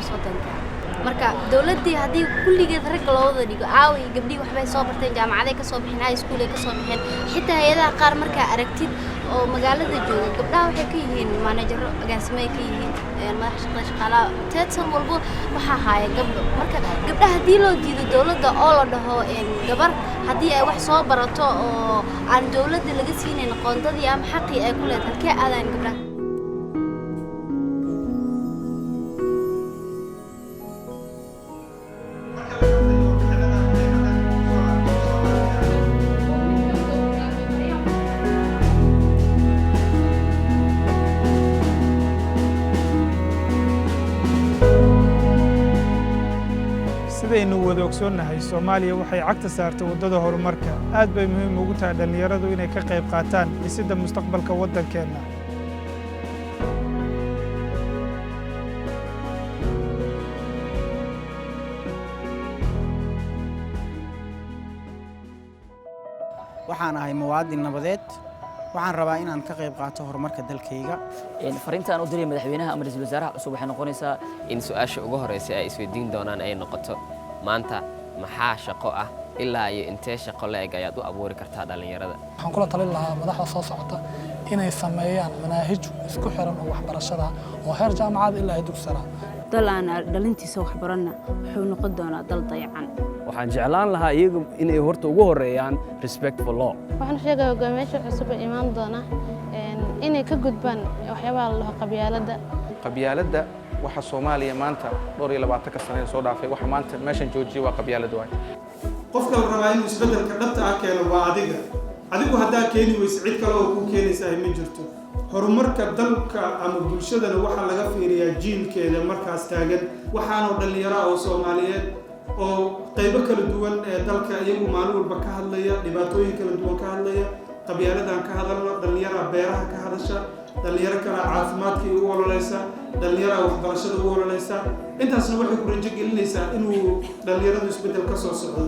soddonka marka dawladii hadii kulligeed rag loo wada dhigo aawi gabdhii waxbay soo barteen jaamacaday ka soo bixin high school ay ka soo bixin xitaa hay'adaha qaar marka aragtid oo magaalada jooga gabdhaha waxay ka yihiin manager agaasime ka yihiin madax shaqaalaha teedsan walbo waxa haya gabdho marka gabdhaha hadii loo diido dawladda oo la dhaho gabar hadii ay wax soo barato oo aan dawladda laga siinin qoondadii ama xaqii ay ku leedahay halkee aadaan gabdhaha sidaynu wada ogsoonnahay Soomaaliya waxay cagta saartay wadada horumarka aad bay muhiim ugu tahay dhalinyaradu inay ka qayb qaataan dhisidda mustaqbalka waddankeena waxaan ahay muwaadin nabadeed waxaan rabaa inaan ka qayb qaato horumarka dalkayga fariintan u diray madaxweynaha ama ra'iisul wasaaraha cusub waxay noqonaysaa in su'aasha ugu horeysa ay isweydiin doonaan ay noqoto maanta maxaa shaqo ah ilaa iyo intee shaqo leeg ayaad u abuuri kartaa dhalinyarada waxaan kula talin lahaa madaxda soo socota inay sameeyaan manaahij isku xiran oo waxbarashada oo heer jaamacad ilaa dugsiga sare dalaan dhalintiisa waxbarana wuxuu noqon doonaa dal dayacan waxaan jeclaan lahaa iyagu inay horta ugu horeeyaan respect for law waxaan sheegay hogaamiyaasha cusub ee imaan doona inay ka gudbaan waxyaabaha la qabyaaladda waxa Soomaaliya maanta 22 sano soo dhaafay waxa maanta meeshan joojiyay waa qabyaalad waay qofka la rabaa inuu isbeddelka dhabta ah keeno waa adigu hadaa keeni weysa cid kale oo ku keenaysa ma jirto horumarka dalka ama bulshadana waxa laga fiiriyaa jiilkeeda markaas taagan waxaanu dhalinyaro oo Soomaaliyeed oo qaybo kala duwan ee dalka iyagu maalin walba ka hadlaya dhibaatooyin kala duwan ka hadlaya qabyaaladaan ka hadalno dhalinyaro beeraha ka hadasha dhalinyaro kala caafimaadkii u ololeysa dhalinyaro waxbarashada u ololeysa intaasna waxay ku rajo gelinaysaa inuu dhalinyaradu isbeddel ka soo socdo